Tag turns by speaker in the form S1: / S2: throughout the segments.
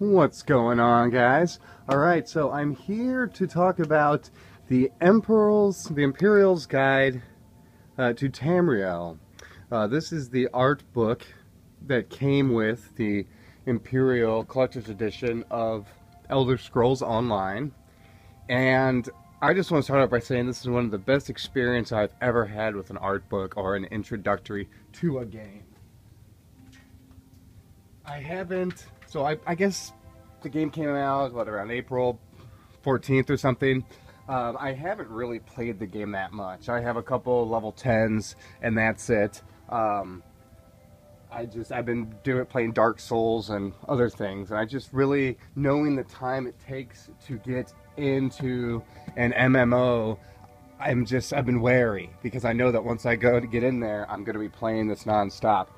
S1: What's going on, guys? Alright, so I'm here to talk about the Imperial's Guide to Tamriel. This is the art book that came with the Imperial Collector's Edition of Elder Scrolls Online. And I just want to start out by saying this is one of the best experiences I've ever had with an art book or an introductory to a game. I guess the game came out, around April 14th or something. I haven't really played the game that much. I have a couple level 10s, and that's it. I've been playing Dark Souls and other things, and I just really, knowing the time it takes to get into an MMO, I've been wary, because I know that once I go to get in there, I'm going to be playing this non-stop.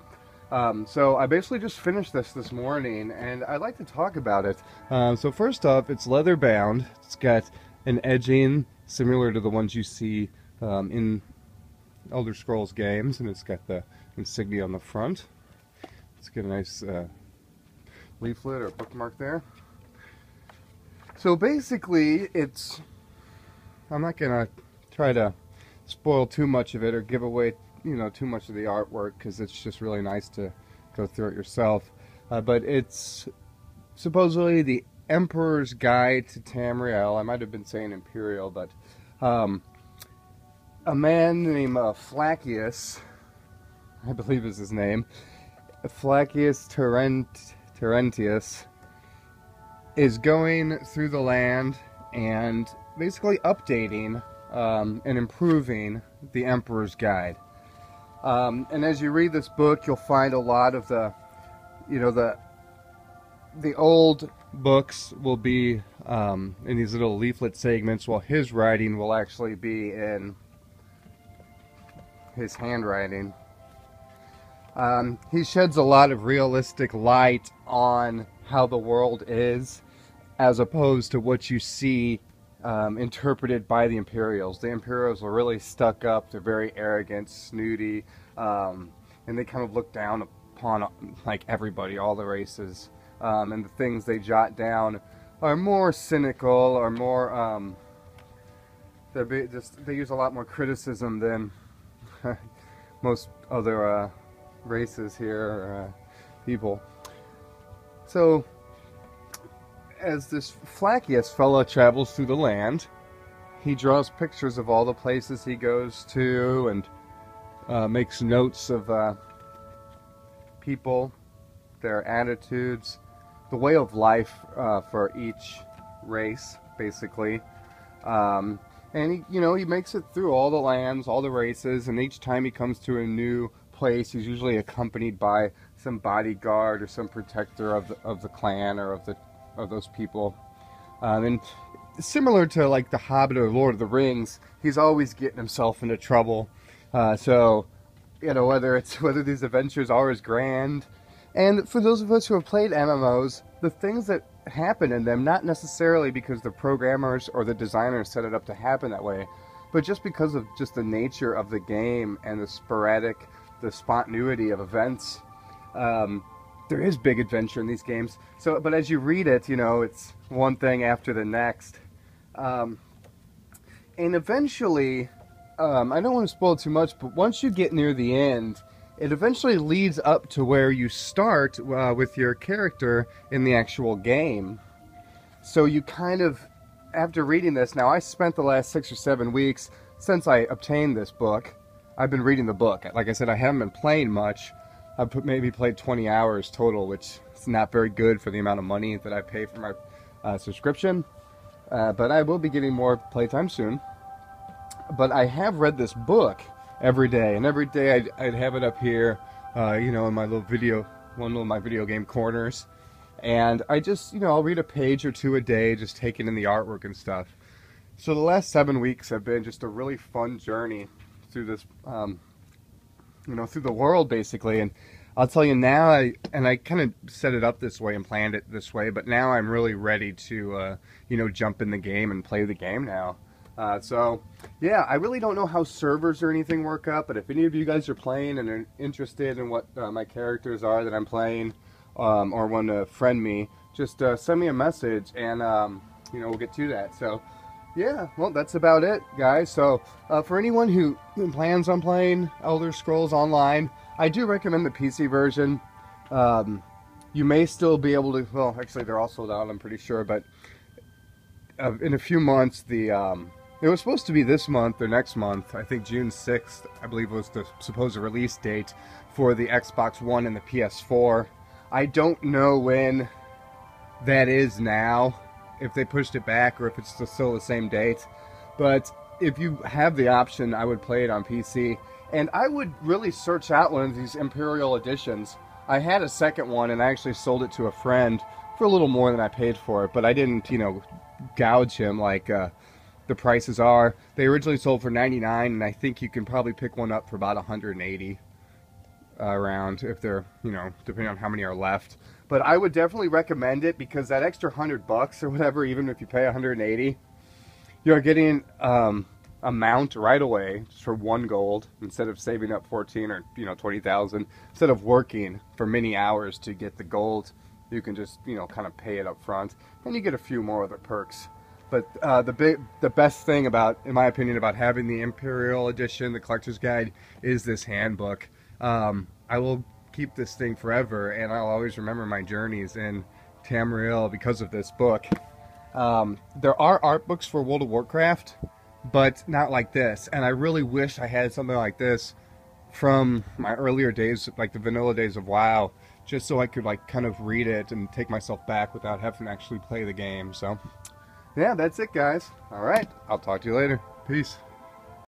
S1: So I basically just finished this morning, and I'd like to talk about it. So first off, it's leather bound. It's got an edging similar to the ones you see in Elder Scrolls games, and it's got the insignia on the front. It's got a nice leaflet or bookmark there. So basically, I'm not gonna try to spoil too much of it or give away too much of the artwork, because it's just really nice to go through it yourself. But it's supposedly the Emperor's Guide to Tamriel. I might have been saying Imperial, but a man named Flacius, I believe is his name, Flacius Terentius, is going through the land and basically updating and improving the Emperor's Guide. And as you read this book, you'll find a lot of the old books will be in these little leaflet segments, while his writing will actually be in his handwriting. He sheds a lot of realistic light on how the world is, as opposed to what you see interpreted by the Imperials. The Imperials are really stuck up, they're very arrogant, snooty, and they kind of look down upon like everybody, all the races, and the things they jot down are more cynical, or more they use a lot more criticism than most other races here, people. So as this Flacius fella travels through the land, he draws pictures of all the places he goes to, and makes notes of people, their attitudes, the way of life for each race, basically. And he makes it through all the lands, all the races, and each time he comes to a new place, he's usually accompanied by some bodyguard or some protector of the clan or of those people. And similar to like The Hobbit or Lord of the Rings, he's always getting himself into trouble. So whether these adventures are as grand, and for those of us who have played MMOs, the things that happen in them, not necessarily because the programmers or the designers set it up to happen that way, but just because of just the nature of the game and the spontaneity of events. There is big adventure in these games. But as you read it, it's one thing after the next. And eventually, I don't want to spoil too much, but once you get near the end, it eventually leads up to where you start with your character in the actual game. So you kind of, after reading this, now I spent the last 6 or 7 weeks since I obtained this book. I've been reading the book. Like I said, I haven't been playing much. I've maybe played 20 hours total, which is not very good for the amount of money that I pay for my subscription. But I will be getting more playtime soon. But I have read this book every day, and every day I'd have it up here, in my one of my video game corners. And I just, I'll read a page or two a day, just taking in the artwork and stuff. So the last 7 weeks have been just a really fun journey through this, through the world, basically. And I'll tell you now, I kind of set it up this way and planned it this way, but now I'm really ready to, jump in the game and play the game now. So, yeah, I really don't know how servers or anything work out, but if any of you guys are playing and are interested in what my characters are that I'm playing, or want to friend me, just send me a message, and you know, we'll get to that. So yeah, well, that's about it, guys. So for anyone who plans on playing Elder Scrolls Online, I do recommend the PC version. You may still be able to, well, actually they're all sold out, I'm pretty sure, but in a few months, it was supposed to be this month or next month. I think June 6th, I believe, was the supposed release date for the Xbox One and the PS4. I don't know when that is now, if they pushed it back or if it's still the same date. But if you have the option, I would play it on PC. And I would really search out one of these Imperial editions. I had a second one, and I actually sold it to a friend for a little more than I paid for it. But I didn't, you know, gouge him like the prices are. They originally sold for $99, and I think you can probably pick one up for about $180 around, if they're, you know, depending on how many are left. But I would definitely recommend it, because that extra $100 or whatever, even if you pay $180, you're getting a mount right away just for 1 gold, instead of saving up 14 or, you know, 20,000. Instead of working for many hours to get the gold, you can just, you know, kind of pay it up front, and you get a few more other perks. But the best thing about, in my opinion, about having the Imperial Edition, the Collector's Guide, is this handbook. I will keep this thing forever, and I'll always remember my journeys in Tamriel because of this book. There are art books for World of Warcraft, but not like this. And I really wish I had something like this from my earlier days, like the vanilla days of WoW, just so I could like kind of read it and take myself back without having to actually play the game. So yeah, that's it, guys. All right, I'll talk to you later. Peace.